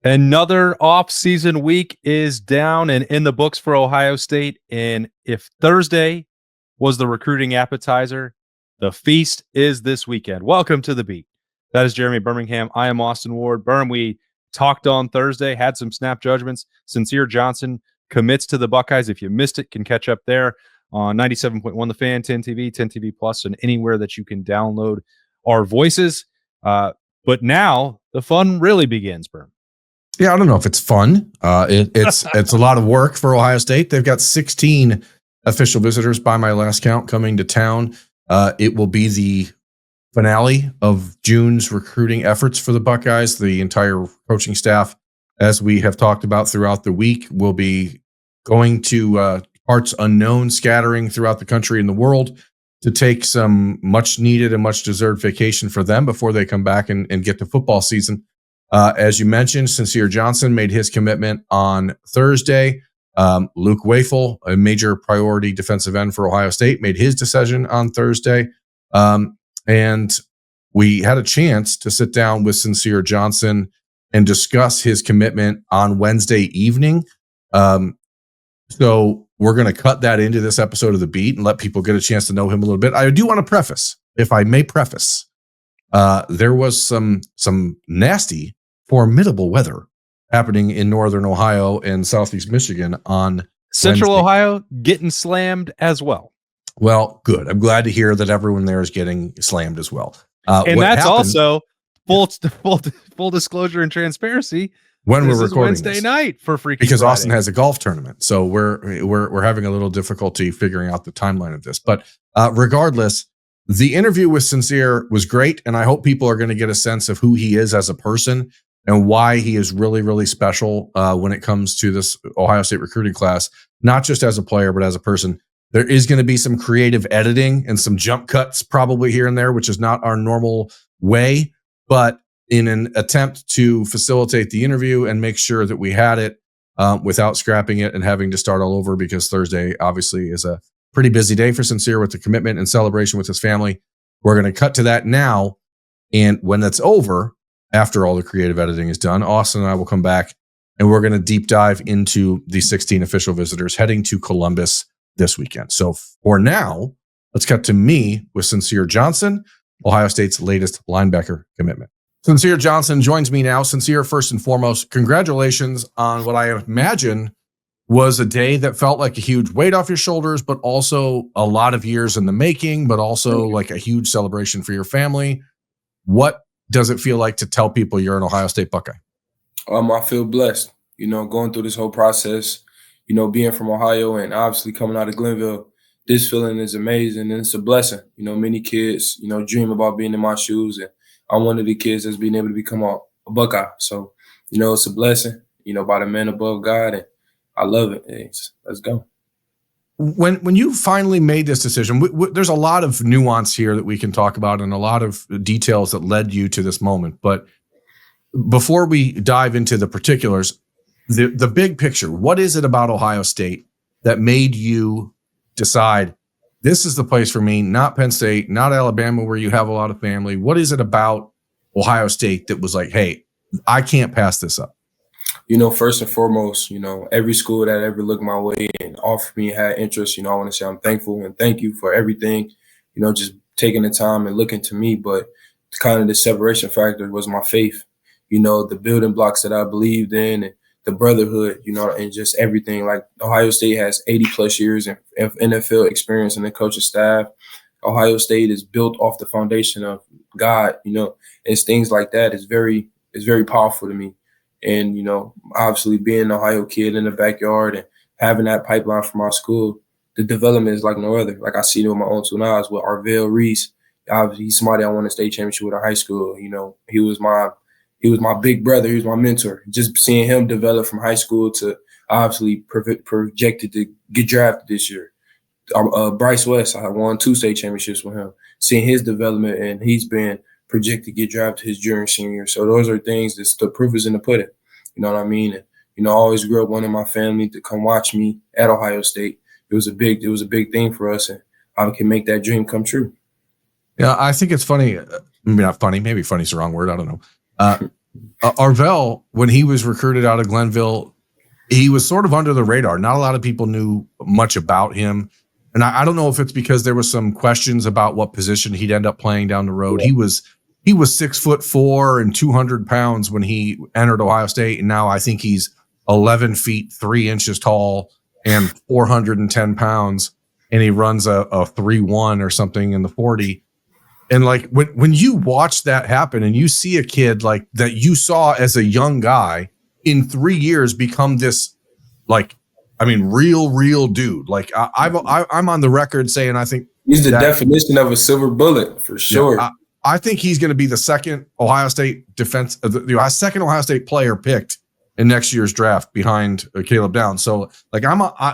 Another off-season week is down and in the books for Ohio State. And if Thursday was the recruiting appetizer, the feast is this weekend. Welcome to The Beat. That is Jeremy Birmingham. I am Austin Ward. Birm, we talked on Thursday, had some snap judgments. Sincere Johnson commits to the Buckeyes. If you missed it, can catch up there on 97.1 The Fan, 10 TV, 10 TV Plus, and anywhere that you can download our voices. But now the fun really begins, Birm. Yeah, I don't know if it's fun. It's a lot of work for Ohio State. They've got 16 official visitors by my last count coming to town. It will be the finale of June's recruiting efforts for the Buckeyes. The entire coaching staff, as we have talked about throughout the week, will be going to parts unknown, scattering throughout the country and the world to take some much needed and much deserved vacation for them before they come back and get to football season. As you mentioned, Sincere Johnson made his commitment on Thursday. Luke Wafel, a major priority defensive end for Ohio State, made his decision on Thursday. And we had a chance to sit down with Sincere Johnson and discuss his commitment on Wednesday evening. So we're going to cut that into this episode of The Beat and let people get a chance to know him a little bit. I do want to preface, if I may preface, there was some nasty, formidable weather happening in northern Ohio and southeast Michigan on Central Wednesday. Ohio getting slammed as well. Well, good. I'm glad to hear that everyone there is getting slammed as well. And that's also full disclosure and transparency. When we're recording Wednesday this. night for Freaky because Friday. Austin has a golf tournament, so we're having a little difficulty figuring out the timeline of this. But regardless, the interview with Sincere was great, and I hope people are going to get a sense of who he is as a person and why he is really, really special when it comes to this Ohio State recruiting class, not just as a player, but as a person. There is going to be some creative editing and some jump cuts probably here and there, which is not our normal way, but in an attempt to facilitate the interview and make sure that we had it without scrapping it and having to start all over, because Thursday obviously is a pretty busy day for Sincere with the commitment and celebration with his family. We're going to cut to that now. And when that's over, after all the creative editing is done, Austin and I will come back and we're going to deep dive into the 16 official visitors heading to Columbus this weekend. So for now, let's cut to me with Sincere Johnson, Ohio State's latest linebacker commitment. Sincere Johnson joins me now. Sincere, first and foremost, congratulations on what I imagine was a day that felt like a huge weight off your shoulders, but also a lot of years in the making, but also like a huge celebration for your family. What does it feel like to tell people you're an Ohio State Buckeye? I feel blessed, going through this whole process, being from Ohio and obviously coming out of Glenville. This feeling is amazing and it's a blessing. Many kids, dream about being in my shoes, and I'm one of the kids that's being able to become a Buckeye. So, it's a blessing, by the man above God, and I love it. Let's go. When you finally made this decision, there's a lot of nuance here that we can talk about and a lot of details that led you to this moment. But before we dive into the particulars, the big picture, what is it about Ohio State that made you decide this is the place for me, not Penn State, not Alabama, where you have a lot of family? What is it about Ohio State that was like, hey, I can't pass this up? First and foremost, every school that ever looked my way and offered me had interest, I want to say I'm thankful and thank you for everything, just taking the time and looking to me. But kind of the separation factor was my faith, the building blocks that I believed in and the brotherhood, and just everything. Like Ohio State has 80 plus years of NFL experience in the coaching staff. Ohio State is built off the foundation of God, it's things like that. It's very powerful to me. And, obviously being an Ohio kid in the backyard and having that pipeline from our school, the development is like no other. Like I see it with my own two eyes with Arvell Reese. Obviously, he's somebody I won a state championship with in high school. He was my big brother. He was my mentor. Just seeing him develop from high school to obviously projected to get drafted this year. Bryce West, I won 2 state championships with him. Seeing his development, and he's been projected to get drafted his junior and senior. So those are things that the proof is in the pudding. You know what I mean? And, I always grew up wanting my family to come watch me at Ohio State. It was a big thing for us, and I can make that dream come true. Yeah, I think it's funny. Maybe not funny. Maybe funny is the wrong word. I don't know. Arvell, when he was recruited out of Glenville, he was sort of under the radar. Not a lot of people knew much about him. And I don't know if it's because there was some questions about what position he'd end up playing down the road. Yeah. He was 6'4" and 200 pounds when he entered Ohio State. And now I think he's 11 feet, 3 inches tall and 410 pounds. And he runs a 3.1 or something in the 40. And like when you watch that happen and you see a kid like that you saw as a young guy in 3 years become this, like, I mean, real dude. Like I'm on the record saying I think he's the definition of a silver bullet for sure. Yeah, I think he's going to be the second Ohio State second Ohio State player picked in next year's draft behind Caleb Downs. So like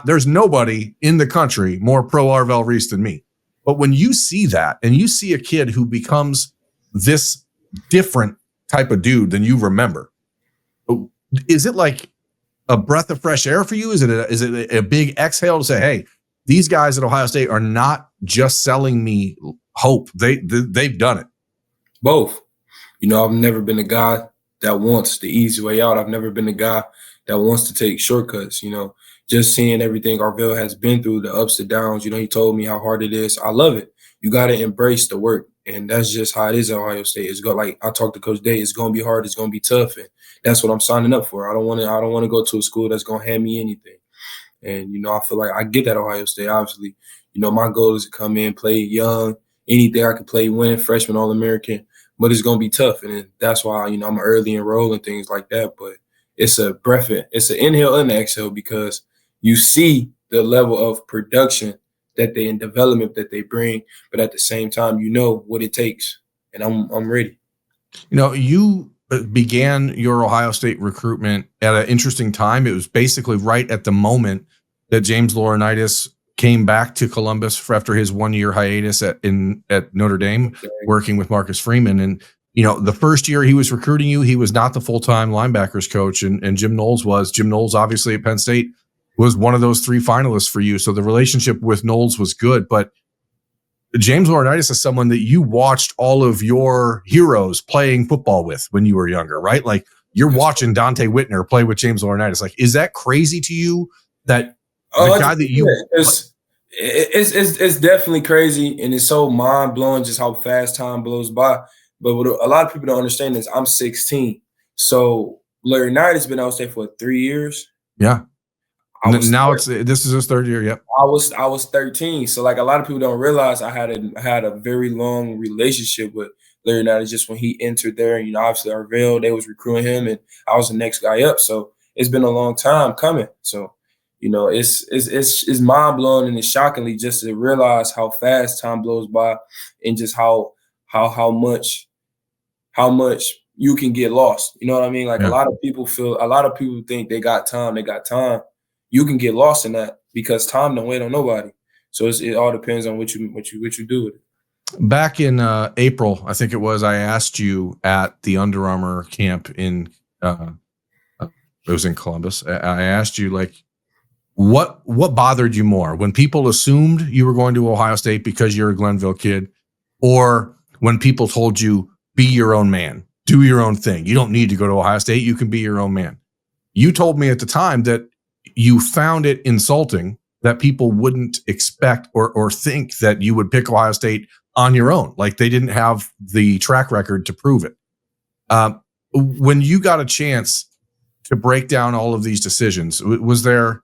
there's nobody in the country more pro Arvell Reese than me. But when you see that and you see a kid who becomes this different type of dude than you remember, is it like a breath of fresh air for you? Is it a big exhale to say, hey, these guys at Ohio State are not just selling me hope. They've done it. Both. You know, I've never been a guy that wants the easy way out. I've never been a guy that wants to take shortcuts. You know, just seeing everything Arvell has been through, the ups and downs. You know, he told me how hard it is. I love it. You got to embrace the work. And that's just how it is at Ohio State. It's like I talked to Coach Day, it's going to be hard. It's going to be tough. And that's what I'm signing up for. I don't want to go to a school that's going to hand me anything. And, you know, I feel like I get that Ohio State, obviously. You know, my goal is to come in, play young, anything I can play, win, freshman, All-American. But it's going to be tough. And that's why, you know, I'm early enroll and things like that. But it's a breath, it's an inhale and an exhale because you see the level of production that they in development that they bring. But at the same time, you know what it takes. And I'm ready. You know, you began your Ohio State recruitment at an interesting time. It was basically right at the moment that James Laurinaitis came back to Columbus after his 1-year hiatus at Notre Dame, working with Marcus Freeman. And, you know, the first year he was recruiting you, he was not the full-time linebackers coach, and Jim Knowles was. Jim Knowles, obviously, at Penn State, was one of those 3 finalists for you. So the relationship with Knowles was good. But James Laurinaitis is someone that you watched all of your heroes playing football with when you were younger, right? Like you're watching Dante Whitner play with James Laurinaitis. Like, is that crazy to you that the guy that you it's definitely crazy, and it's so mind blowing just how fast time blows by. But what a lot of people don't understand is I'm 16, so Laurinaitis has been out there for 3 years. Yeah, now this is his 3rd year. Yep, I was 13, so like a lot of people don't realize I had a very long relationship with Laurinaitis just when he entered there. You know, obviously Arvell, they was recruiting him, and I was the next guy up. So it's been a long time coming. So, you know, it's mind blowing and it's shockingly just to realize how fast time blows by and just how much you can get lost. You know what I mean? Like a lot of people think they got time. You can get lost in that because time don't wait on nobody. So it all depends on what you do with it. Back in April, I think it was, I asked you at the Under Armour camp it was in Columbus. I asked you, like, what bothered you more, when people assumed you were going to Ohio State because you're a Glenville kid, or when people told you, be your own man, do your own thing. You don't need to go to Ohio State. You can be your own man. You told me at the time that you found it insulting that people wouldn't expect or think that you would pick Ohio State on your own. Like they didn't have the track record to prove it. When you got a chance to break down all of these decisions, was there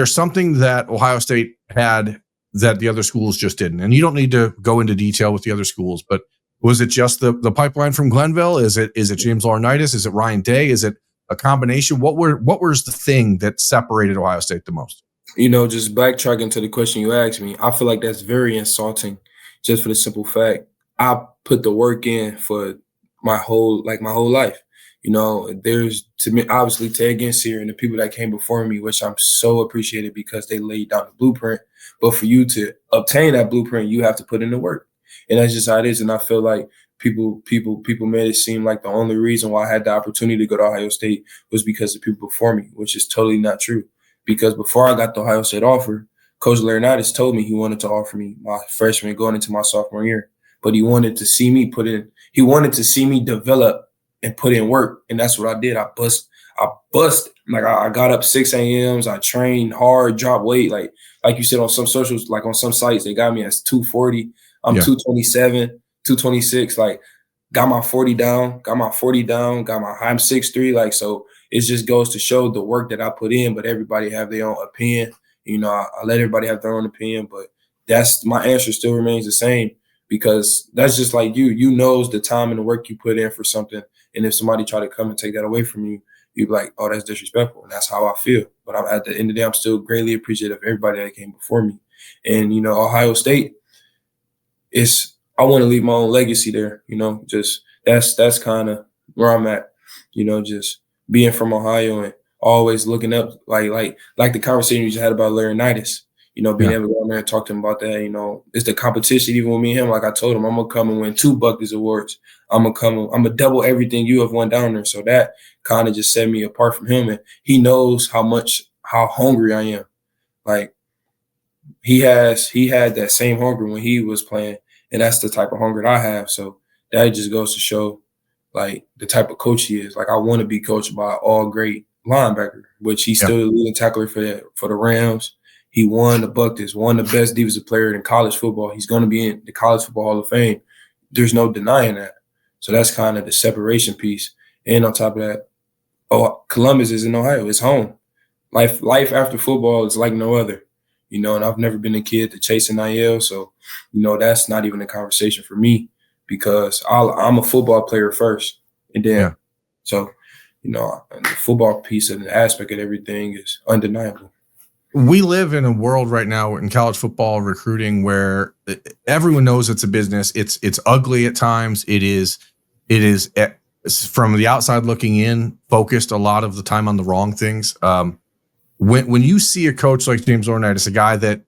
something that Ohio State had that the other schools just didn't? And you don't need to go into detail with the other schools, but was it just the pipeline from Glenville? Is it James Laurinaitis? Is it Ryan Day? Is it a combination? What was the thing that separated Ohio State the most? You know, just backtracking to the question you asked me, I feel like that's very insulting, just for the simple fact I put the work in for my whole life. You know, there's, to me, obviously Ted Gensier and the people that came before me, which I'm so appreciated because they laid down the blueprint. But for you to obtain that blueprint, you have to put in the work. And that's just how it is. And I feel like people made it seem like the only reason why I had the opportunity to go to Ohio State was because of people before me, which is totally not true. Because before I got the Ohio State offer, Coach Laurinaitis told me he wanted to offer me my freshman going into my sophomore year. But he wanted to see me develop and put in work. And that's what I did. I bust. Like I got up 6 a.m.s. I trained hard, dropped weight. Like you said, on some socials, like on some sites, they got me as 240. I'm 227, 226. Like got my 40 down, got my 40 down, I'm 6'3". Like, so it just goes to show the work that I put in, but everybody have their own opinion. You know, I let everybody have their own opinion, but that's my answer still remains the same, because that's just like you knows the time and the work you put in for something. And if somebody try to come and take that away from you, you'd be like, oh, that's disrespectful. And that's how I feel. But at the end of the day, I'm still greatly appreciative of everybody that came before me. And, you know, Ohio State I want to leave my own legacy there, you know, just that's kind of where I'm at, you know, just being from Ohio and always looking up, like the conversation you just had about Laurinaitis, you know, being able to go in there and talk to him about that, you know, it's the competition even with me and him. Like I told him, I'm going to come and win 2 Buckley's Awards. I'm going to double everything you have won down there. So that kind of just set me apart from him. And he knows how hungry I am. Like he had that same hunger when he was playing. And that's the type of hunger that I have. So that just goes to show, like, the type of coach he is. Like, I want to be coached by an all-great linebacker, which he's still the leading tackler for the Rams. He won the Buckley's, won the best defensive player in college football. He's going to be in the College Football Hall of Fame. There's no denying that. So that's kind of the separation piece. And on top of that, Columbus is in Ohio. It's home. Life after football is like no other. You know, and I've never been a kid to chase an IL, so, you know, that's not even a conversation for me, because I'm a football player first. And then, so, you know, the football piece and the aspect of everything is undeniable. We live in a world right now in college football recruiting where everyone knows it's a business. It's ugly at times. It is from the outside looking in, focused a lot of the time on the wrong things. When you see a coach like James Laurinaitis, a guy that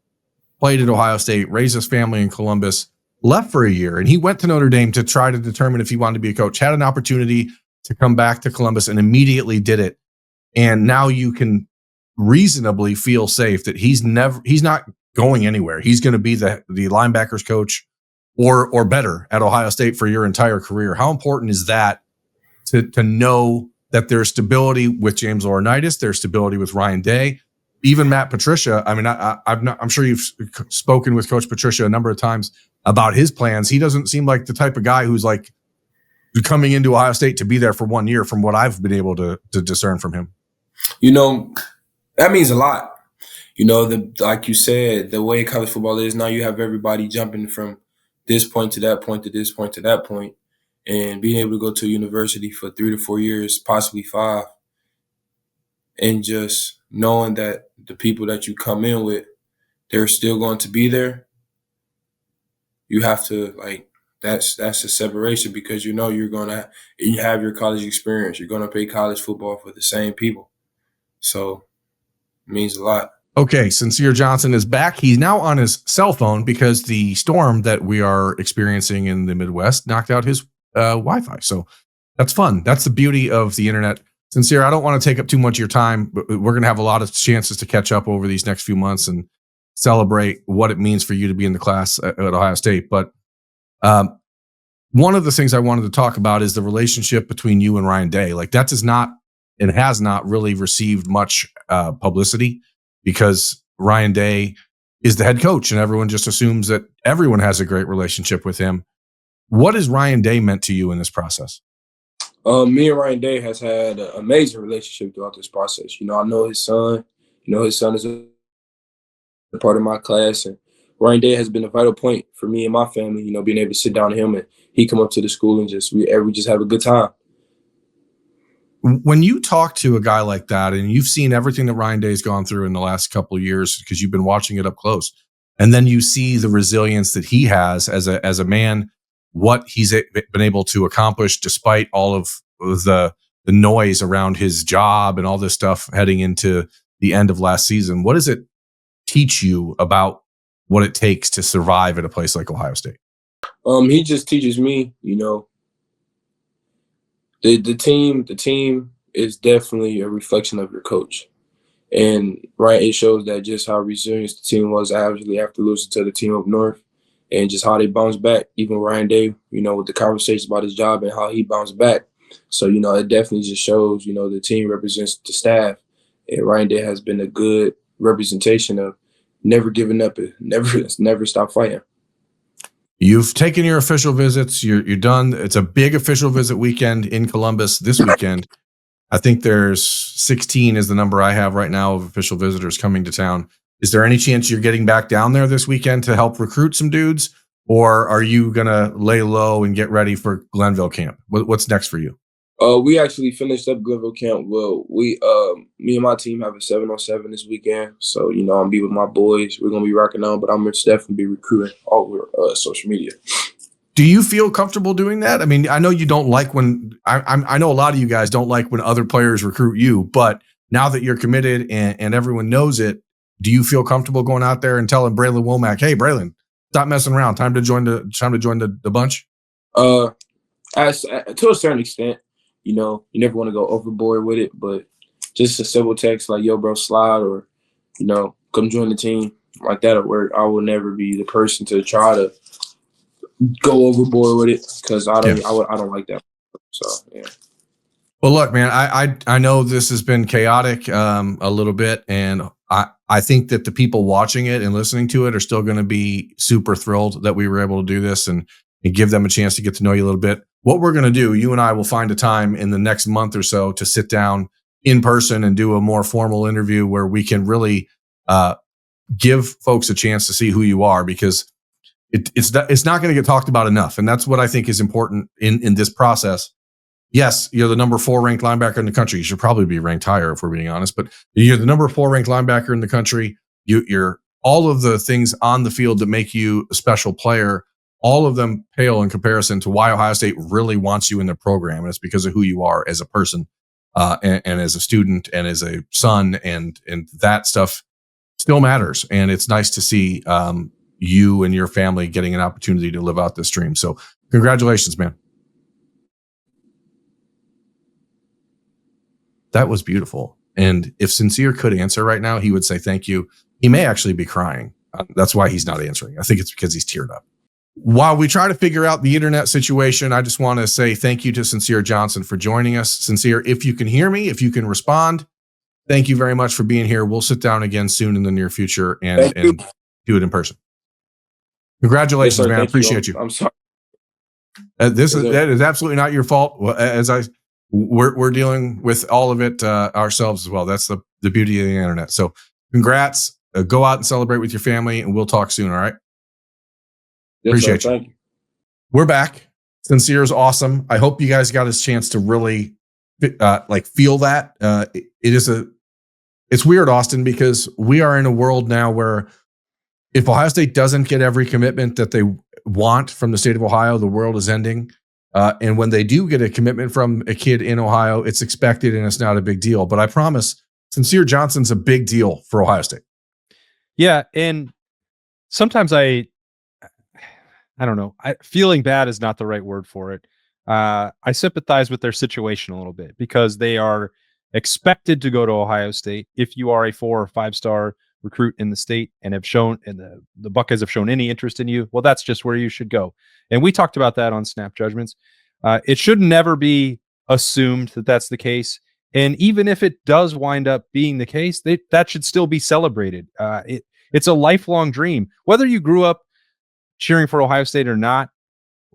played at Ohio State, raised his family in Columbus, left for a year, and he went to Notre Dame to try to determine if he wanted to be a coach, had an opportunity to come back to Columbus and immediately did it. And now you can reasonably feel safe that he's not going anywhere. He's going to be the linebackers coach or better at Ohio State for your entire career. How important is that to know that there's stability with James Laurinaitis, there's stability with Ryan Day, even Matt Patricia? I mean, I'm sure you've spoken with Coach Patricia a number of times about his plans. He doesn't seem like the type of guy who's like coming into Ohio State to be there for 1 year, from what I've been able to discern from him. You know, that means a lot. You know, like you said, the way college football is now, you have everybody jumping from this point to that point to this point to that point. And being able to go to a university for 3 to 4 years, possibly 5, and just knowing that the people that you come in with, they're still going to be there. You have to, like, that's a separation, because you know you have your college experience. You're going to play college football for the same people. So it means a lot. Okay, Sincere Johnson is back. He's now on his cell phone because the storm that we are experiencing in the Midwest knocked out his Wi-Fi. So that's fun. That's the beauty of the internet. Sincere, I don't want to take up too much of your time, but we're going to have a lot of chances to catch up over these next few months and celebrate what it means for you to be in the class at Ohio State. But one of the things I wanted to talk about is the relationship between you and Ryan Day. Like, that does not and has not really received much publicity, because Ryan Day is the head coach and everyone just assumes that everyone has a great relationship with him. What has Ryan Day meant to you in this process? Me and Ryan Day has had an amazing relationship throughout this process. You know, I know his son. You know, his son is a part of my class, and Ryan Day has been a vital point for me and my family. You know, being able to sit down with him and he come up to the school and we just have a good time. When you talk to a guy like that, and you've seen everything that Ryan Day's gone through in the last couple of years because you've been watching it up close, and then you see the resilience that he has as a man, what he's been able to accomplish despite all of the noise around his job and all this stuff heading into the end of last season. What does it teach you about what it takes to survive at a place like Ohio State? He just teaches me, you know, the team is definitely a reflection of your coach. And right, it shows that just how resilient the team was obviously after losing to the team up north, and just how they bounced back. Even Ryan Day, you know, with the conversations about his job and how he bounced back. So, it definitely just shows, the team represents the staff. And Ryan Day has been a good representation of never giving up, never stop fighting. You've taken your official visits. You're done. It's a big official visit weekend in Columbus this weekend. I think there's 16 is the number I have right now of official visitors coming to town. Is there any chance you're getting back down there this weekend to help recruit some dudes? Or are you going to lay low and get ready for Glenville camp? What's next for you? We actually finished up Glenville camp. Well, me and my team have a 7-on-7 this weekend. So, I'm gonna be with my boys. We're gonna be rocking on, but I'm gonna definitely be recruiting all over social media. Do you feel comfortable doing that? I mean, I know you don't like when I know a lot of you guys don't like when other players recruit you, but now that you're committed and everyone knows it, do you feel comfortable going out there and telling Braylon Womack, "Hey, Braylon, stop messing around. Time to join the bunch"? To a certain extent, you never want to go overboard with it, but just a simple text like, "Yo, bro, slide," or come join the team, like that'll work. I will never be the person to try to go overboard with it because I don't like that. So yeah. Well, look, man, I know this has been chaotic a little bit, and I think that the people watching it and listening to it are still going to be super thrilled that we were able to do this and give them a chance to get to know you a little bit. What we're going to do, you and I will find a time in the next month or so to sit down in person and do a more formal interview where we can really give folks a chance to see who you are, because it's not going to get talked about enough. And that's what I think is important in this process. Yes, you're the number 4 ranked linebacker in the country. You should probably be ranked higher if we're being honest, but you're the number 4 ranked linebacker in the country. You're all of the things on the field that make you a special player. All of them pale in comparison to why Ohio State really wants you in their program. And it's because of who you are as a person, and as a student and as a son, and that stuff still matters. And it's nice to see you and your family getting an opportunity to live out this dream. So congratulations, man. That was beautiful. And if Sincere could answer right now, he would say thank you. He may actually be crying. That's why he's not answering. I think it's because he's teared up. While we try to figure out the internet situation, I just want to say thank you to Sincere Johnson for joining us. Sincere, if you can hear me, if you can respond, thank you very much for being here. We'll sit down again soon in the near future and do it in person. Congratulations, yes, man. I appreciate you. I'm sorry. That is absolutely not your fault. We're dealing with all of it ourselves as well. That's the beauty of the internet. So congrats. Go out and celebrate with your family, and we'll talk soon. All right. Yes, appreciate sir, you. thank you. We're back. Sincere is awesome. I hope you guys got a chance to really feel that. It's weird, Austin, because we are in a world now where if Ohio State doesn't get every commitment that they want from the state of Ohio, the world is ending. And when they do get a commitment from a kid in Ohio, it's expected and it's not a big deal. But I promise, Sincere Johnson's a big deal for Ohio State. Yeah, and sometimes I don't know. Feeling bad is not the right word for it. I sympathize with their situation a little bit because they are expected to go to Ohio State. If you are a 4 or 5-star recruit in the state and have shown, and the Buckeyes have shown any interest in you, well, that's just where you should go. And we talked about that on Snap Judgments. It should never be assumed that that's the case. And even if it does wind up being the case, that should still be celebrated. It's a lifelong dream. Whether you grew up cheering for Ohio State or not,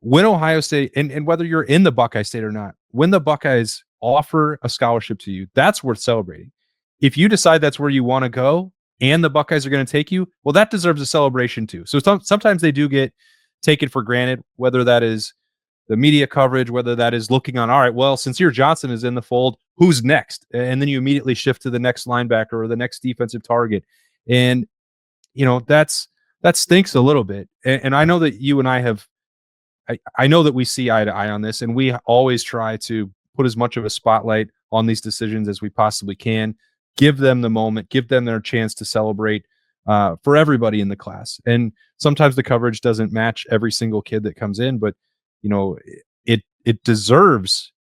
when Ohio State, and whether you're in the Buckeye State or not, when the Buckeyes offer a scholarship to you, that's worth celebrating. If you decide that's where you want to go and the Buckeyes are going to take you, well, that deserves a celebration too. So sometimes they do get taken for granted, whether that is the media coverage, whether that is looking on, all right, well, Sincere Johnson is in the fold, who's next? And then you immediately shift to the next linebacker or the next defensive target. And, that stinks a little bit. And I know that you and I have, I know that we see eye to eye on this, and we always try to put as much of a spotlight on these decisions as we possibly can, give them the moment, give them their chance to celebrate for everybody in the class. And sometimes the coverage doesn't match every single kid that comes in, but it deserves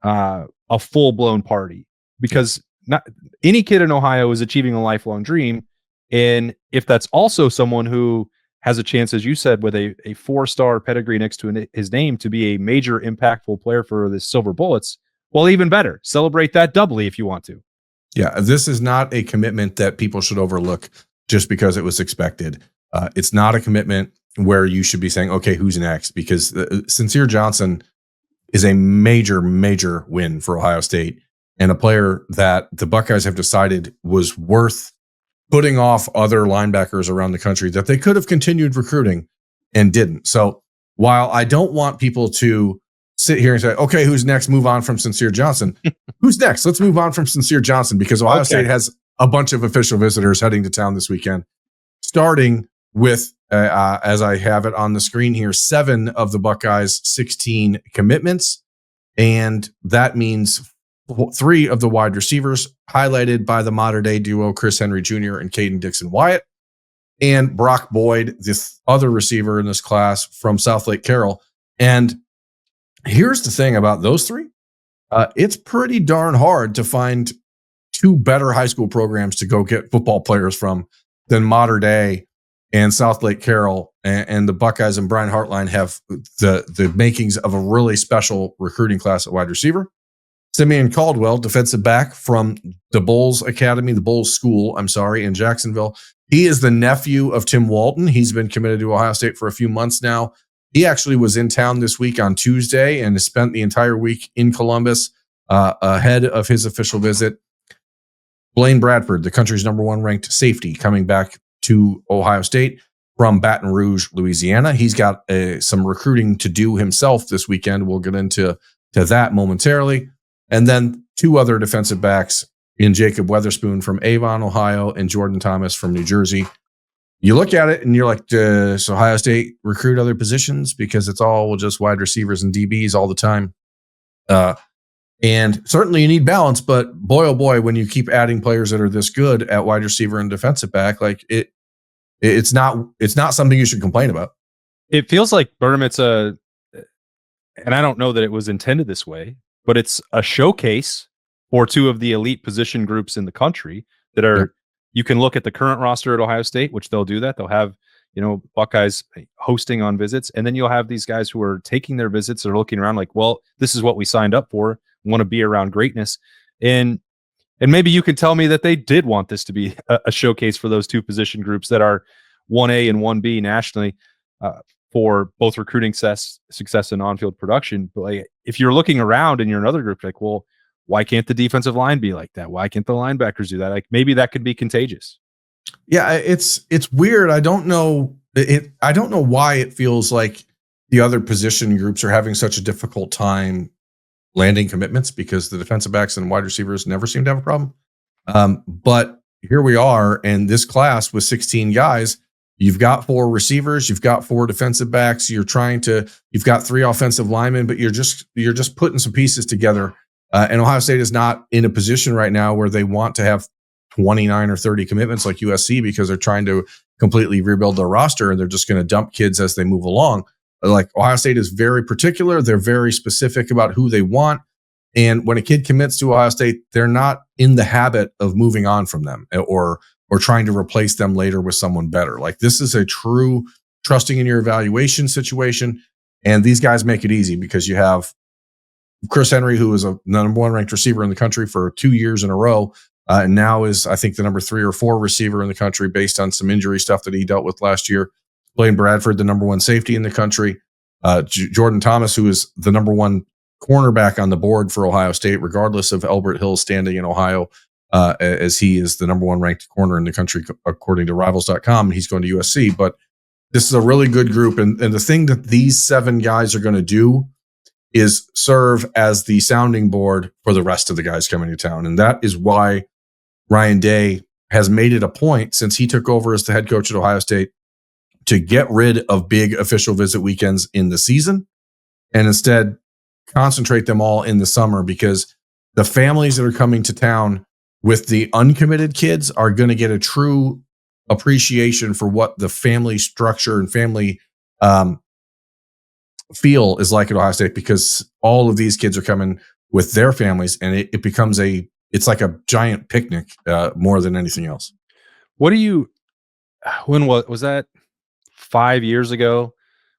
a full-blown party, because not any kid in Ohio is achieving a lifelong dream. And if that's also someone who has a chance, as you said, with a 4-star pedigree next to his name to be a major impactful player for the Silver Bullets. Well, even better. Celebrate that doubly if you want to. Yeah, this is not a commitment that people should overlook just because it was expected. It's not a commitment where you should be saying, okay, who's next? Because Sincere Johnson is a major, major win for Ohio State and a player that the Buckeyes have decided was worth putting off other linebackers around the country that they could have continued recruiting and didn't. So while I don't want people to sit here and say, okay, who's next? Move on from Sincere Johnson. Who's next? Let's move on from Sincere Johnson because Ohio State has a bunch of official visitors heading to town this weekend, starting with, as I have it on the screen here, 7 of the Buckeyes' 16 commitments. And that means 3 of the wide receivers, highlighted by the modern-day duo Chris Henry Jr. and Caden Dixon-Wyatt, and Brock Boyd, the other receiver in this class from South Lake Carroll. And here's the thing about those 3. It's pretty darn hard to find 2 better high school programs to go get football players from than Mater Dei and South Lake Carroll. And the Buckeyes and Brian Hartline have the makings of a really special recruiting class at wide receiver. Simeon Caldwell, defensive back from the Bulls Academy, the Bulls School, in Jacksonville. He is the nephew of Tim Walton. He's been committed to Ohio State for a few months now. He actually was in town this week on Tuesday and has spent the entire week in Columbus ahead of his official visit. Blaine Bradford, the country's number 1 ranked safety, coming back to Ohio State from Baton Rouge, Louisiana. He's got some recruiting to do himself this weekend. We'll get into that momentarily. And then 2 other defensive backs in Jacob Weatherspoon from Avon, Ohio, and Jordan Thomas from New Jersey. You look at it and you're like, does Ohio State recruit other positions? Because it's all just wide receivers and DBs all the time. And certainly you need balance, but boy, oh boy, when you keep adding players that are this good at wide receiver and defensive back, like it's not something you should complain about. It feels like Birm, and I don't know that it was intended this way, but it's a showcase for 2 of the elite position groups in the country that are, you can look at the current roster at Ohio State, which they'll do that. They'll have, Buckeyes hosting on visits. And then you'll have these guys who are taking their visits or looking around like, well, this is what we signed up for. Want to be around greatness. And maybe you can tell me that they did want this to be a showcase for those 2 position groups that are 1A and 1B nationally for both recruiting success and on-field production. But like, if you're looking around and you're another group, like, well, why can't the defensive line be like that? Why can't the linebackers do that? Like, maybe that could be contagious. Yeah, it's weird. I don't know why it feels like the other position groups are having such a difficult time landing commitments, because the defensive backs and wide receivers never seem to have a problem. But here we are, and this class with 16 guys, you've got 4 receivers, you've got 4 defensive backs, you've got 3 offensive linemen, but you're just putting some pieces together. And Ohio State is not in a position right now where they want to have 29 or 30 commitments like USC, because they're trying to completely rebuild their roster and they're just going to dump kids as they move along. Like, Ohio State is very particular. They're very specific about who they want. And when a kid commits to Ohio State, they're not in the habit of moving on from them or trying to replace them later with someone better. Like, this is a true trusting in your evaluation situation. And these guys make it easy because you have Chris Henry, who is a number 1 ranked receiver in the country for 2 years in a row. And now is, I think, the number 3 or 4 receiver in the country based on some injury stuff that he dealt with last year. Blaine Bradford, the number 1 safety in the country. Jordan Thomas, who is the number 1 cornerback on the board for Ohio State, regardless of Elbert Hill's standing in Ohio, as he is the number 1 ranked corner in the country, according to Rivals.com. He's going to USC. But this is a really good group. And the thing that these 7 guys are going to do is serve as the sounding board for the rest of the guys coming to town. And that is why Ryan Day has made it a point, since he took over as the head coach at Ohio State, to get rid of big official visit weekends in the season and instead concentrate them all in the summer, because the families that are coming to town with the uncommitted kids are going to get a true appreciation for what the family structure and family feel is like at Ohio State, because all of these kids are coming with their families, and it becomes it's like a giant picnic more than anything else. What do you, when was that 5 years ago,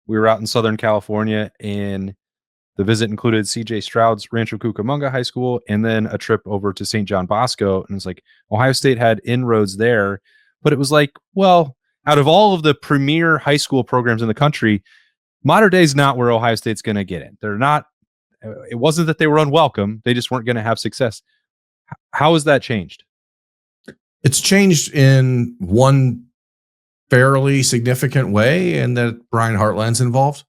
we were out in Southern California, and the visit included CJ Stroud's Rancho Cucamonga High School and then a trip over to St. John Bosco. And it's like Ohio State had inroads there, but it was like, well, out of all of the premier high school programs in the country, Mater Dei is not where Ohio State's going to get in. They're not. It wasn't that they were unwelcome. They just weren't going to have success. How has that changed? It's changed in one fairly significant way, and that Brian Hartline's involved.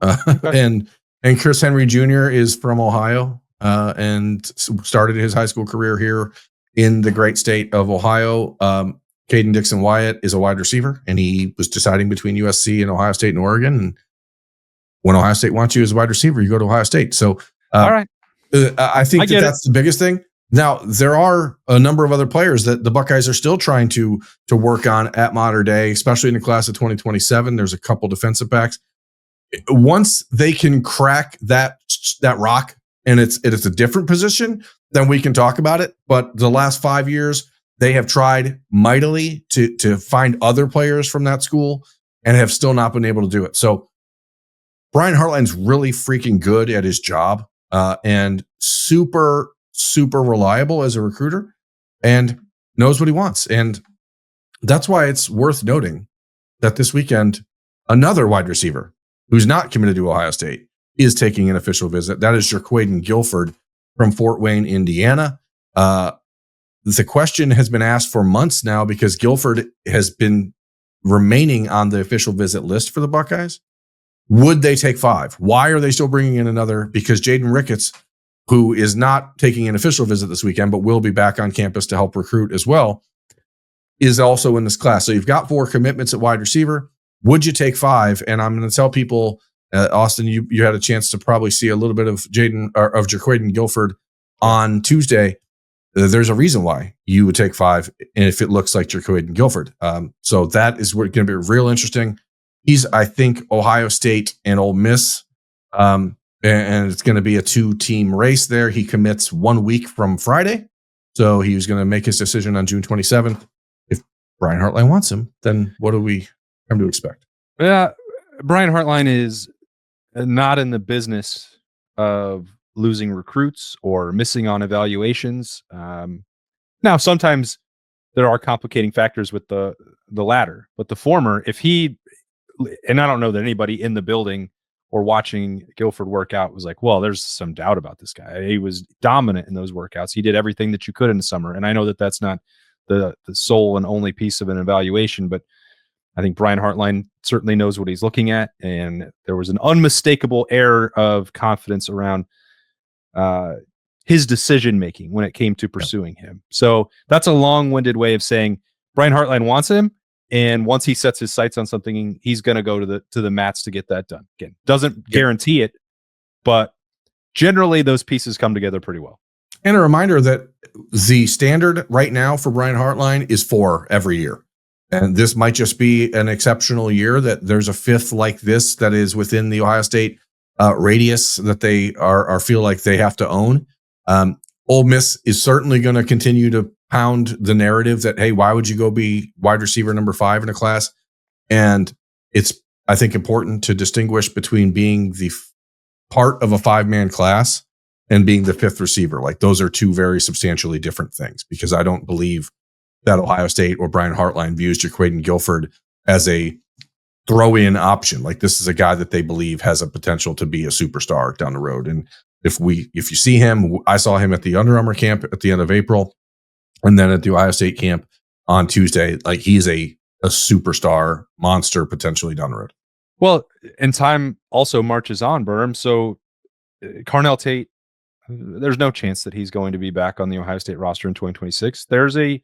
And Chris Henry Jr. is from Ohio and started his high school career here in the great state of Ohio. Caden Dixon Wyatt is a wide receiver, and he was deciding between USC and Ohio State and Oregon. And when Ohio State wants you as a wide receiver, you go to Ohio State. So, all right, I think that's the biggest thing. Now, there are a number of other players that the Buckeyes are still trying to work on at Mater Dei, especially in the class of 2027. There's a couple defensive backs. Once they can crack that rock and it's a different position, then we can talk about it. But the last 5 years, they have tried mightily to find other players from that school and have still not been able to do it. So Brian Hartline's really freaking good at his job and super, super reliable as a recruiter and knows what he wants. And that's why it's worth noting that this weekend, another wide receiver who's not committed to Ohio State is taking an official visit. That is Jaquaden Guilford from Fort Wayne, Indiana. The question has been asked for months now because Guilford has been remaining on the official visit list for the Buckeyes. Would they take 5? Why are they still bringing in another? Because Jaden Ricketts, who is not taking an official visit this weekend, but will be back on campus to help recruit as well, is also in this class. So you've got 4 commitments at wide receiver. Would you take 5? And I'm going to tell people, Austin, you had a chance to probably see a little bit of Jaquaden Guilford on Tuesday. There's a reason why you would take 5 if it looks like Jaquaden Guilford. So that is going to be real interesting. He's, I think, Ohio State and Ole Miss, and it's going to be a 2-team race there. He commits 1 week from Friday, so he was going to make his decision on June 27th. If Brian Hartline wants him, then what do we come to expect? Yeah, Brian Hartline is not in the business of losing recruits or missing on evaluations. Now, sometimes there are complicating factors with the latter, but the former, if he, and I don't know that anybody in the building or watching Guilford work out was like, well, there's some doubt about this guy. He was dominant in those workouts. He did everything that you could in the summer. And I know that that's not the sole and only piece of an evaluation, but I think Brian Hartline certainly knows what he's looking at. And there was an unmistakable air of confidence around his decision-making when it came to pursuing him. So that's a long-winded way of saying Brian Hartline wants him. And once he sets his sights on something, he's going to go to the mats to get that done. Again, doesn't guarantee it, but generally those pieces come together pretty well. And a reminder that the standard right now for Brian Hartline is 4 every year. And this might just be an exceptional year that there's a 5th like this that is within the Ohio State radius that they are feel like they have to own. Ole Miss is certainly going to continue to pound the narrative that, hey, why would you go be wide receiver number 5 in a class? And it's, I think, important to distinguish between being the part of a 5-man class and being the 5th receiver. Like, those are 2 very substantially different things, because I don't believe that Ohio State or Brian Hartline views Jaquaden Guilford as a throw-in option. Like, this is a guy that they believe has a potential to be a superstar down the road. And if you see him, I saw him at the Under Armour camp at the end of April, and then at the Ohio State camp on Tuesday. Like, he's a superstar monster potentially down the road. Well, and time also marches on, Birm. So Carnell Tate, there's no chance that he's going to be back on the Ohio State roster in 2026. There's a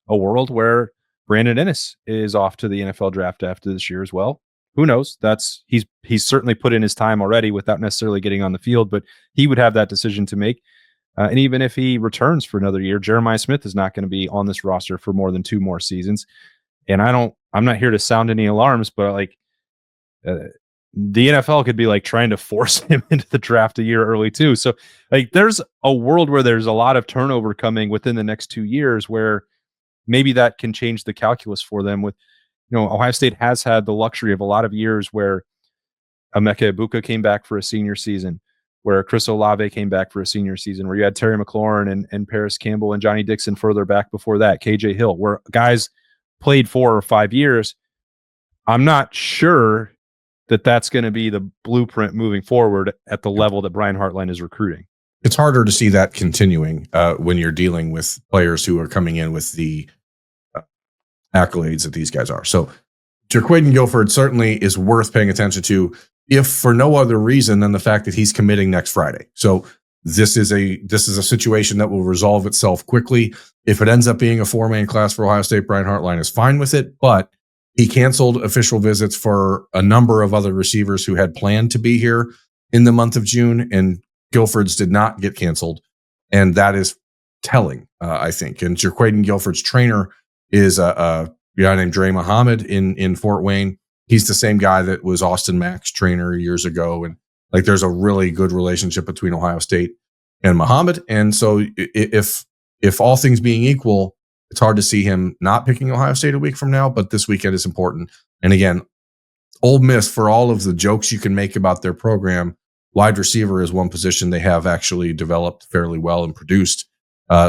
world where Brandon Ennis is off to the NFL draft after this year as well. Who knows? He's certainly put in his time already without necessarily getting on the field, but he would have that decision to make. And even if he returns for another year, Jeremiah Smith is not going to be on this roster for more than 2 more seasons. And I'm not here to sound any alarms, but like the NFL could be like trying to force him into the draft a year early too. So like, there's a world where there's a lot of turnover coming within the next 2 years where maybe that can change the calculus for them with, Ohio State has had the luxury of a lot of years where Emeka Ibuka came back for a senior season, where Chris Olave came back for a senior season, where you had Terry McLaurin and Paris Campbell and Johnny Dixon further back before that, KJ Hill, where guys played 4 or 5 years. I'm not sure that that's going to be the blueprint moving forward at the level that Brian Hartline is recruiting. It's harder to see that continuing when you're dealing with players who are coming in with the accolades that these guys are. So Jaquaden Guilford certainly is worth paying attention to, if for no other reason than the fact that he's committing next Friday. So this is a situation that will resolve itself quickly. If it ends up being a 4-man class for Ohio State, Brian Hartline is fine with it, but he canceled official visits for a number of other receivers who had planned to be here in the month of June, and Guilford's did not get canceled. And that is telling, I think. And Jaquaden Guilford's trainer is a guy named Dre Muhammad in Fort Wayne. He's the same guy that was Austin Mack's trainer years ago. And like, there's a really good relationship between Ohio State and Muhammad. And so if all things being equal, it's hard to see him not picking Ohio State a week from now, but this weekend is important. And again, Ole Miss, for all of the jokes you can make about their program, wide receiver is one position they have actually developed fairly well and produced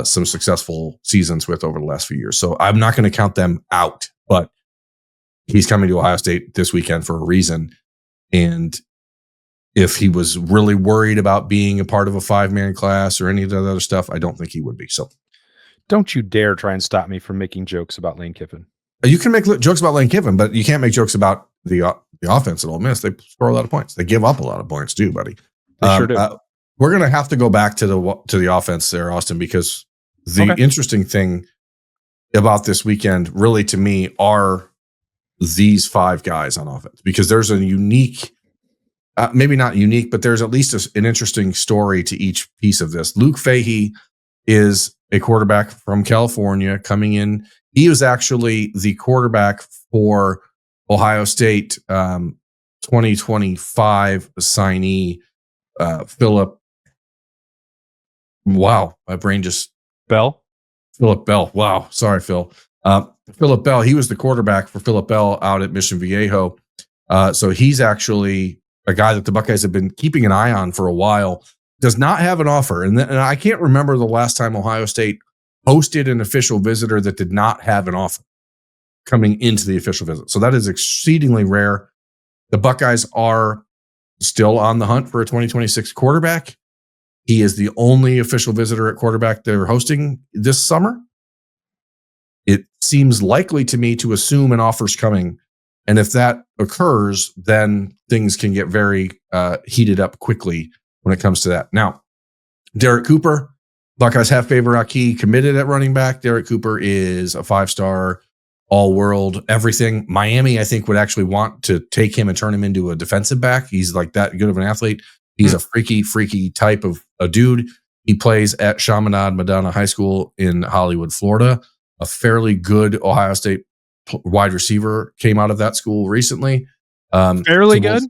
some successful seasons with over the last few years. So I'm not going to count them out, but he's coming to Ohio State this weekend for a reason. And if he was really worried about being a part of a 5-man class or any of that other stuff, I don't think he would be. So don't you dare try and stop me from making jokes about Lane Kiffin. You can make jokes about Lane Kiffin, but you can't make jokes about the offense at Ole Miss. They score a lot of points. They give up a lot of points too, buddy. They sure do. We're going to have to go back to the offense there, Austin, because the interesting thing about this weekend, really, to me, are these 5 guys on offense, because there's a unique, maybe not unique, but there's at least an interesting story to each piece of this. Luke Fahey is a quarterback from California coming in. He was actually the quarterback for Ohio State 2025 signee, Philip. Wow, my brain just Bell. Philip Bell. Wow, sorry, Phil. Philip Bell. He was the quarterback for Philip Bell out at Mission Viejo. So he's actually a guy that the Buckeyes have been keeping an eye on for a while. Does not have an offer, and I can't remember the last time Ohio State hosted an official visitor that did not have an offer coming into the official visit. So that is exceedingly rare. The Buckeyes are still on the hunt for a 2026 quarterback. He is the only official visitor at quarterback they're hosting this summer. It seems likely to me to assume an offer's coming. And if that occurs, then things can get very heated up quickly when it comes to that. Now, Derek Cooper, Buckeyes have Faber Aki committed at running back. Derek Cooper is a 5-star, all-world, everything. Miami, I think, would actually want to take him and turn him into a defensive back. He's like that good of an athlete. He's a freaky type of a dude. He plays at Chaminade Madonna High School in Hollywood, Florida. A fairly good Ohio State wide receiver came out of that school recently. Fairly good?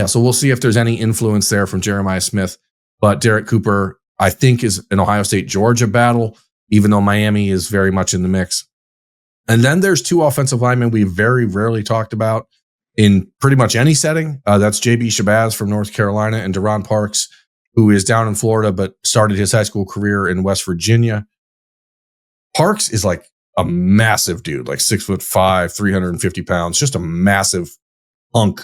So we'll see if there's any influence there from Jeremiah Smith. But Derek Cooper, I think, is an Ohio State-Georgia battle, even though Miami is very much in the mix. And then there's 2 offensive linemen we very rarely talked about in pretty much any setting. That's J.B. Shabazz from North Carolina and Deron Parks, who is down in Florida but started his high school career in West Virginia. Parks is like a massive dude, like 6'5", 350 pounds, just a massive hunk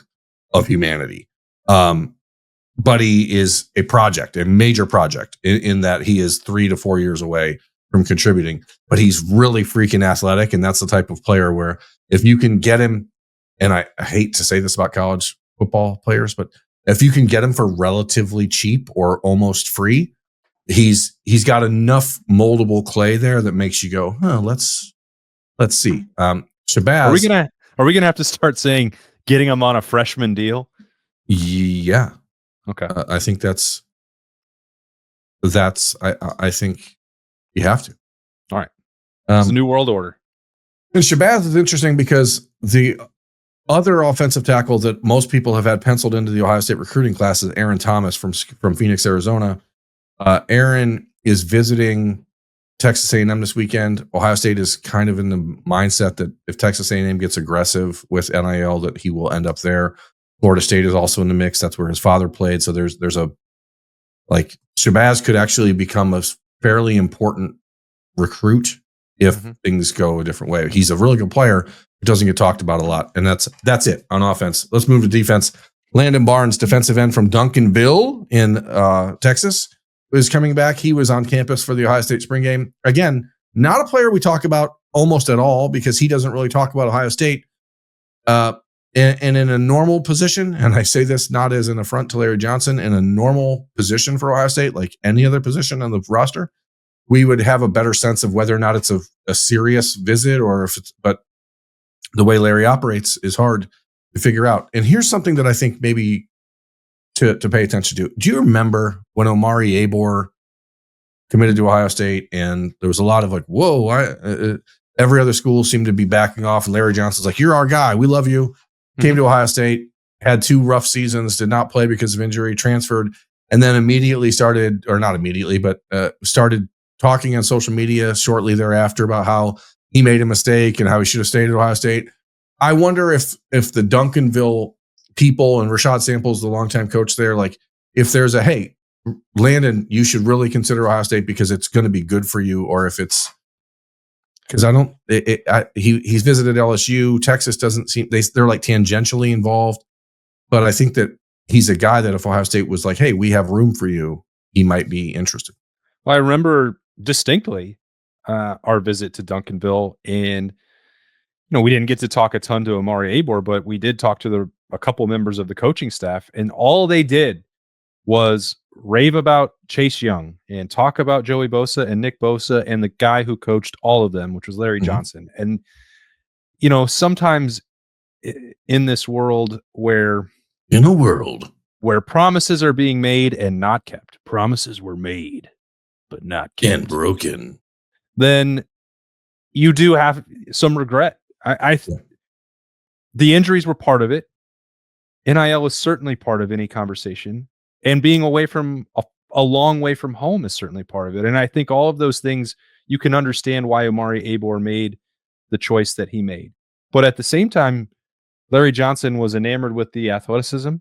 of humanity. But he is a major project in that he is 3 to 4 years away from contributing, but he's really freaking athletic. And that's the type of player where if you can get him, and I hate to say this about college football players, but if you can get him for relatively cheap or almost free, he's got enough moldable clay there that makes you go, let's see. Shabazz. Are we gonna have to start saying getting him on a freshman deal? Yeah. Okay. I think that's I think you have to. All right. It's a new world order. And Shabazz is interesting because the other offensive tackle that most people have had penciled into the Ohio State recruiting class is Aaron Thomas from Phoenix, Arizona. Aaron is visiting Texas A&M this weekend. Ohio State is kind of in the mindset that if Texas A&M gets aggressive with NIL, that he will end up there. Florida State is also in the mix. That's where his father played. So there's a, like, Shabazz could actually become a fairly important recruit if things go a different way. He's a really good player, but doesn't get talked about a lot. And that's it on offense. Let's move to defense. Landon Barnes, defensive end from Duncanville in Texas, is coming back. He was on campus for the Ohio State spring game. Again, not a player we talk about almost at all because he doesn't really talk about Ohio State. And in a normal position, and I say this not as an affront to Larry Johnson, in a normal position for Ohio State, like any other position on the roster, we would have a better sense of whether or not it's a serious visit or if it's, but the way Larry operates is hard to figure out. And here's something that I think maybe to pay attention to. Do you remember when Omari Abor committed to Ohio State and there was a lot of like, whoa, every other school seemed to be backing off and Larry Johnson's like, you're our guy. We love you. Came to Ohio State, had 2 rough seasons, did not play because of injury, transferred, and then immediately started, or not immediately, but started talking on social media shortly thereafter about how he made a mistake and how he should have stayed at Ohio State. I wonder if the Duncanville people and Rashad Samples, the longtime coach there, like if there's a, hey, Landon, you should really consider Ohio State because it's going to be good for you, or if it's, because he's visited LSU. Texas doesn't seem, they're like tangentially involved, but I think that he's a guy that if Ohio State was like, hey, we have room for you, he might be interested. Well, I remember distinctly our visit to Duncanville, and we didn't get to talk a ton to Omari Abor, but we did talk to a couple members of the coaching staff, and all they did was rave about Chase Young and talk about Joey Bosa and Nick Bosa and the guy who coached all of them, which was Larry Johnson. And, sometimes in this world where promises are being made and not kept, promises were made, but not kept and broken, then you do have some regret. The injuries were part of it. NIL is certainly part of any conversation. And being away from a long way from home is certainly part of it. And I think all of those things, you can understand why Omari Abor made the choice that he made. But at the same time, Larry Johnson was enamored with the athleticism,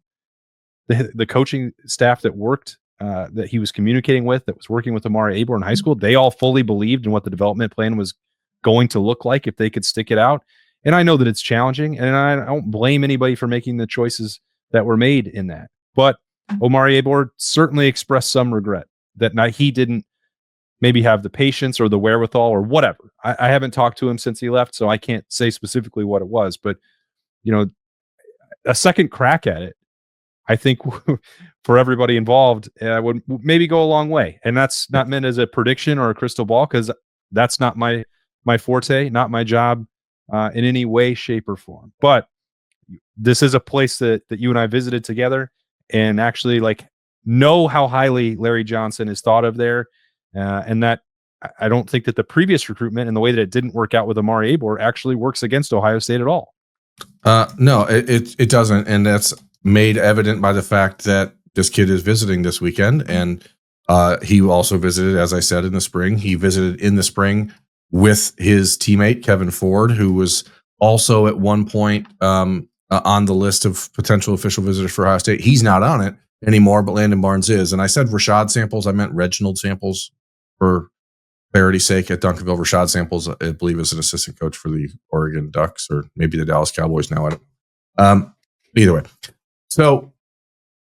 the coaching staff that worked, that he was communicating with, that was working with Omari Abor in high school. They all fully believed in what the development plan was going to look like if they could stick it out. And I know that it's challenging, and I don't blame anybody for making the choices that were made in that. But Omari Abor certainly expressed some regret that he didn't maybe have the patience or the wherewithal or whatever. I haven't talked to him since he left, so I can't say specifically what it was. But, a second crack at it, I think for everybody involved, would maybe go a long way. And that's not meant as a prediction or a crystal ball, because that's not my forte, not my job in any way, shape, or form. But this is a place that you and I visited together, and actually know how highly Larry Johnson is thought of there. And that I don't think that the previous recruitment and the way that it didn't work out with Omari Abor actually works against Ohio State at all. No, it doesn't. And that's made evident by the fact that this kid is visiting this weekend. And he also visited, as I said, in the spring. He visited in the spring with his teammate, Kevin Ford, who was also at one point on the list of potential official visitors for Ohio State. He's not on it anymore, but Landon Barnes is. And I said Rashad Samples. I meant Reginald Samples for clarity's sake at Duncanville. Rashad Samples, I believe, is an assistant coach for the Oregon Ducks, or maybe the Dallas Cowboys now. I don't know. Either way. So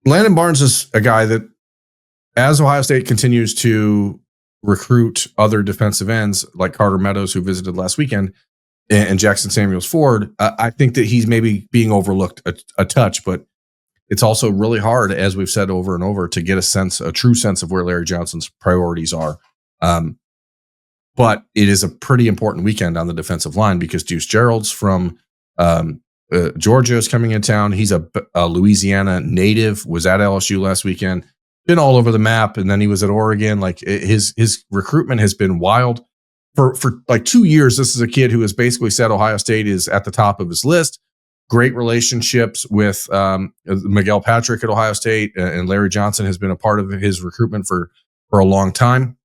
Landon Barnes is a guy that, as Ohio State continues to recruit other defensive ends like Carter Meadows, who visited last weekend, and Jackson Samuels Ford, I think that he's maybe being overlooked a touch, but it's also really hard, as we've said over and over, to get a true sense of where Larry Johnson's priorities are. But it is a pretty important weekend on the defensive line because Deuce Gerald's from Georgia is coming in town. He's a Louisiana native, was at LSU last weekend, been all over the map, and then he was at Oregon. His recruitment has been wild. For 2 years, this is a kid who has basically said Ohio State is at the top of his list. Great relationships with Miguel Patrick at Ohio State, and Larry Johnson has been a part of his recruitment for a long time.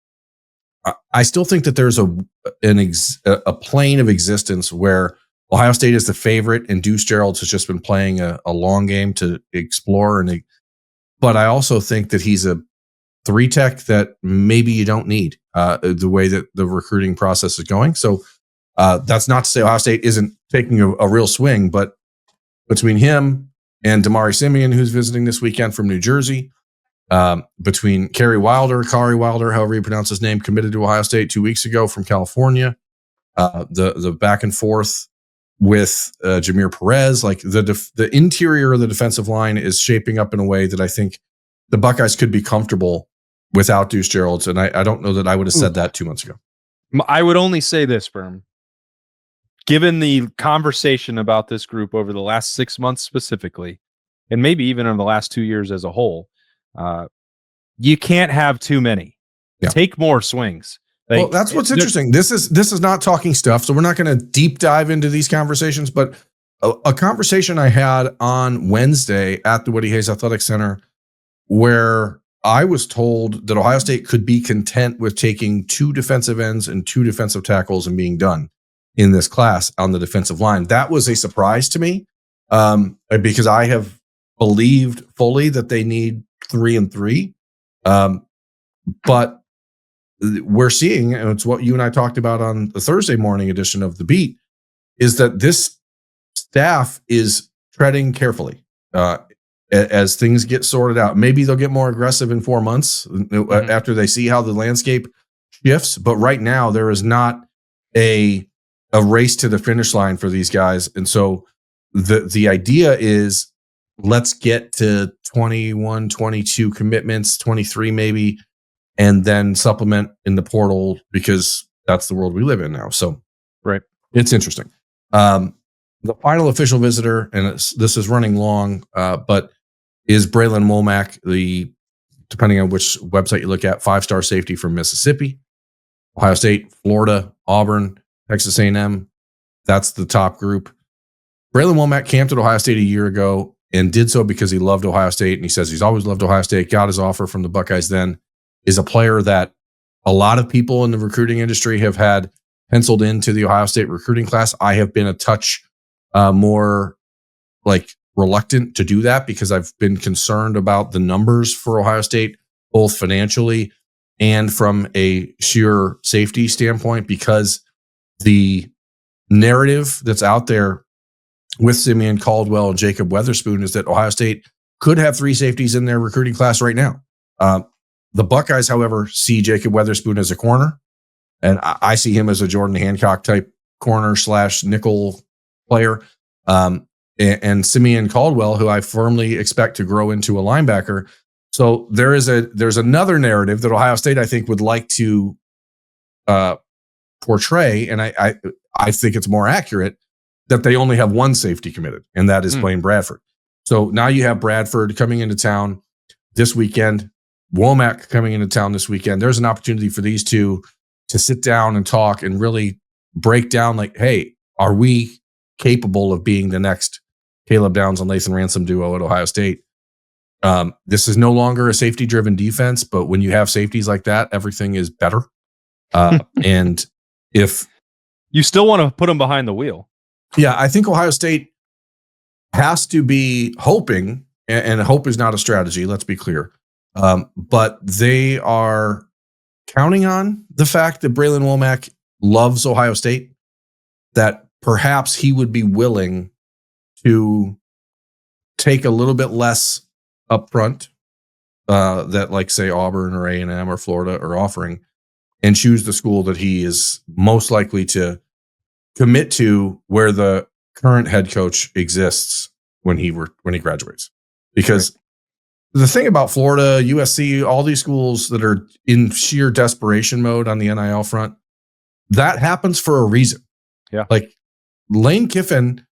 I still think that there's a plane of existence where Ohio State is the favorite and Deuce Gerald's has just been playing a long game to explore. But I also think that he's a 3-tech that maybe you don't need the way that the recruiting process is going. So that's not to say Ohio State isn't taking a real swing, but between him and Damari Simeon, who's visiting this weekend from New Jersey, between Kari Wilder, however you pronounce his name, committed to Ohio State 2 weeks ago from California, the back and forth with Jameer Perez, like the interior of the defensive line is shaping up in a way that I think the Buckeyes could be comfortable without Deuce Gerald's. And I don't know that I would have said that 2 months ago. I would only say this, Birm. Given the conversation about this group over the last 6 months specifically, and maybe even in the last 2 years as a whole, you can't have too many. Yeah. Take more swings. Well, that's what's interesting. This is not talking stuff, so we're not going to deep dive into these conversations. But a conversation I had on Wednesday at the Woody Hayes Athletic Center, where I was told that Ohio State could be content with taking 2 defensive ends and 2 defensive tackles and being done in this class on the defensive line. That was a surprise to me because I have believed fully that they need 3 and 3. But we're seeing, and it's what you and I talked about on the Thursday morning edition of The Beat, is that this staff is treading carefully as things get sorted out. Maybe they'll get more aggressive in 4 months after they see how the landscape shifts. But right now, there is not a race to the finish line for these guys. And so the idea is, let's get to 21, 22 commitments, 23 maybe, and then supplement in the portal, because that's the world we live in now. So right, it's interesting. The final official visitor, and this is running long, but is Braylon Womack, depending on which website you look at, 5-star safety from Mississippi, Ohio State, Florida, Auburn, Texas A&M. That's the top group. Braylon Womack camped at Ohio State a year ago and did so because he loved Ohio State. And he says he's always loved Ohio State, got his offer from the Buckeyes then, is a player that a lot of people in the recruiting industry have had penciled into the Ohio State recruiting class. I have been a touch more reluctant to do that because I've been concerned about the numbers for Ohio State, both financially and from a sheer safety standpoint, because the narrative that's out there with Simeon Caldwell and Jacob Weatherspoon is that Ohio State could have 3 safeties in their recruiting class right now. The Buckeyes, however, see Jacob Weatherspoon as a corner, and I see him as a Jordan Hancock type corner / nickel player. And Simeon Caldwell, who I firmly expect to grow into a linebacker. So there's another narrative that Ohio State, I think, would like to portray, and I think it's more accurate, that they only have 1 safety committed, and that is Blaine Bradford. So now you have Bradford coming into town this weekend, Womack coming into town this weekend. There's an opportunity for these two to sit down and talk and really break down, hey, are we capable of being the next Caleb Downs and Lathan Ransom duo at Ohio State? This is no longer a safety-driven defense, but when you have safeties like that, everything is better. And if you still want to put them behind the wheel, I think Ohio State has to be hoping, and hope is not a strategy, let's be clear, but they are counting on the fact that Braylon Womack loves Ohio State, that perhaps he would be willing to take a little bit less upfront that, say, Auburn or A&M or Florida are offering, and choose the school that he is most likely to commit to, where the current head coach exists when he graduates. Because the thing about Florida, USC, all these schools that are in sheer desperation mode on the NIL front, that happens for a reason. Yeah. Lincoln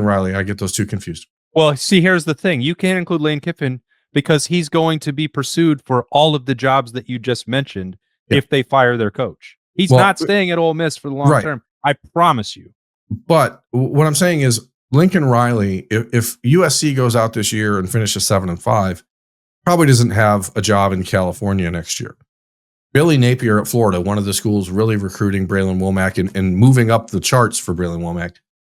Riley. I get those two confused. Well, see, here's the thing. You can't include Lane Kiffin because he's going to be pursued for all of the jobs that you just mentioned if they fire their coach. He's not staying at Ole Miss for the long term. I promise you. But what I'm saying is, Lincoln Riley, if USC goes out this year and finishes 7-5, probably doesn't have a job in California next year. Billy Napier at Florida, one of the schools really recruiting Braylon Womack and moving up the charts for Braylon Womack.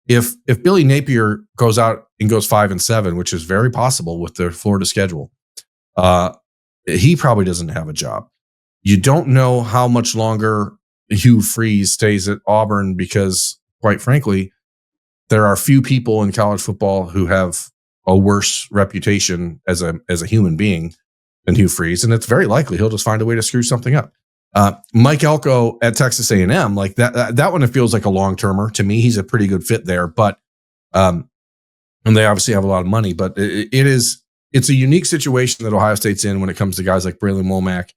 If Billy Napier goes out and goes 5-7, which is very possible with the Florida schedule, he probably doesn't have a job. You don't know how much longer Hugh Freeze stays at Auburn because, quite frankly, there are few people in college football who have a worse reputation as a human being than Hugh Freeze, and it's very likely he'll just find a way to screw something up. Mike Elko at Texas A&M, like that one, it feels like a long-termer to me. He's a pretty good fit there, but and they obviously have a lot of money, but it's a unique situation that Ohio State's in when it comes to guys like Braylon Womack,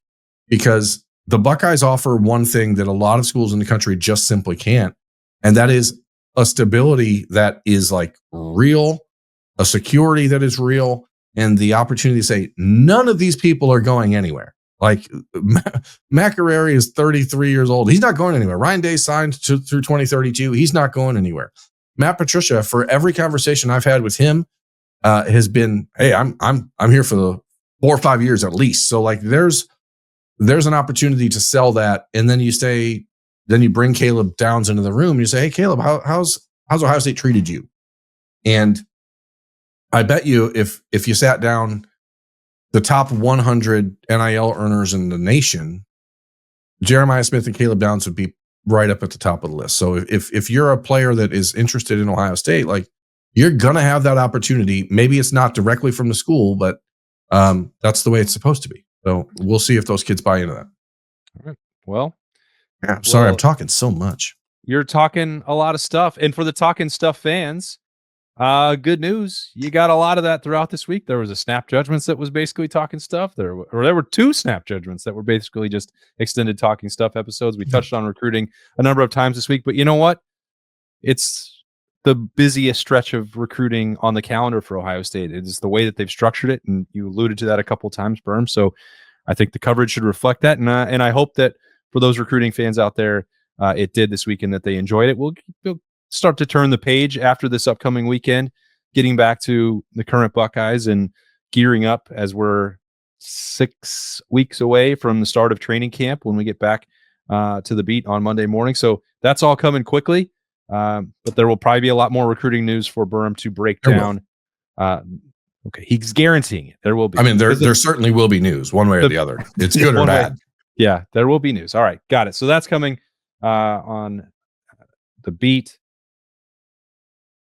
because the Buckeyes offer one thing that a lot of schools in the country just simply can't, and that is a stability that is like real, a security that is real, and the opportunity to say none of these people are going anywhere. Like McInerney is 33 years old. He's not going anywhere. Ryan Day signed through 2032. He's not going anywhere. Matt Patricia, for every conversation I've had with him, has been, hey, I'm here for the 4 or 5 years at least. So like there's an opportunity to sell that. And then you bring Caleb Downs into the room and you say, hey, Caleb, how's Ohio State treated you? And I bet you if you sat down the top 100 NIL earners in the nation, Jeremiah Smith and Caleb Downs would be right up at the top of the list. So if you're a player that is interested in Ohio State, like you're going to have that opportunity. Maybe it's not directly from the school, but that's the way it's supposed to be. So we'll see if those kids buy into that. All right. Well, yeah, sorry, I'm talking so much. You're talking a lot of stuff. And for the Talking Stuff fans, good news. You got a lot of that throughout this week. There was a snap judgments that was basically talking stuff. There were 2 snap judgments that were basically just extended talking stuff episodes. We touched on recruiting a number of times this week, but you know what? It's the busiest stretch of recruiting on the calendar for Ohio State. It is the way that they've structured it, and you alluded to that a couple of times, Birm. So I think the coverage should reflect that, and I hope that for those recruiting fans out there, it did this weekend, that they enjoyed it. We'll start to turn the page after this upcoming weekend, getting back to the current Buckeyes and gearing up as we're 6 weeks away from the start of training camp when we get back to the beat on Monday morning. So that's all coming quickly. But there will probably be a lot more recruiting news for Birm to break down. Okay, he's guaranteeing it. There will be. I mean, there certainly will be news one way or the other. It's good or bad. Yeah, there will be news. All right, got it. So that's coming on the beat,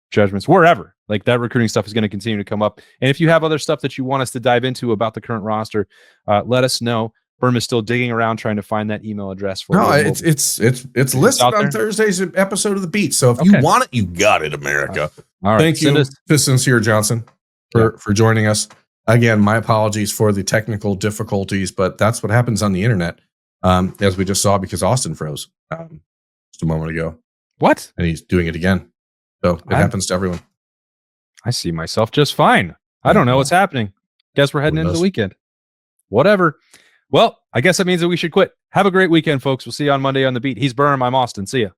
judgments, wherever. Like that recruiting stuff is going to continue to come up. And if you have other stuff that you want us to dive into about the current roster, let us know. Birm is still digging around trying to find that email address for you. It's listed on Thursday's episode of the Beat. So if you want it, you got it, America. All right. Thank you to Sincere Johnson for joining us. Again, my apologies for the technical difficulties, but that's what happens on the internet, as we just saw, because Austin froze just a moment ago. What? And he's doing it again. So it happens to everyone. I see myself just fine. I don't know what's happening. Guess we're heading into the weekend. Whatever. Well, I guess that means that we should quit. Have a great weekend, folks. We'll see you on Monday on the Beat. He's Birm. I'm Austin. See ya.